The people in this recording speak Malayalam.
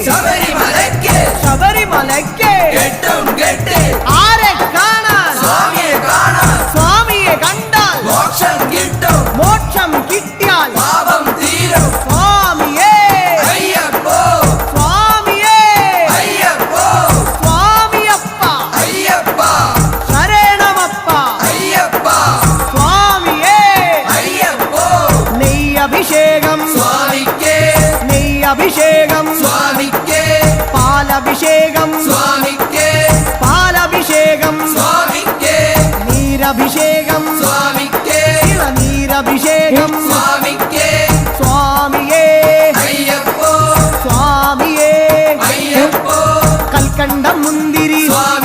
ശബരിമലയ്ക്ക് കെട്ടും കെട്ട് ആരെ കാണാൻ സ്വാമിയെ കണ്ടാൽ മോക്ഷം കിട്ടിയാൽ പാപം തീരും സ്വാമിയേ അയ്യപ്പോ സ്വാമിയേ അയ്യപ്പോ സ്വാമിയപ്പ അയ്യപ്പ ശരണമപ്പ അയ്യപ്പ സ്വാമിയേ അയ്യപ്പോ നെയ്യഭിഷേകം സ്വാമിക്ക് നെയ്യഭിഷേകം സ്വാമിക്ക് പാലഭിഷേകം സ്വാമിക്ക് പാലഭിഷേകം സ്വാമിക്ക് നീരഭിഷേകം സ്വാമിക്ക് നീരഭിഷേകം സ്വാമിക്ക് സ്വാമിയേ അയ്യപ്പോ സ്വാമിയേ അയ്യപ്പോ കൽക്കണ്ടം മുന്തിരി സ്വാമി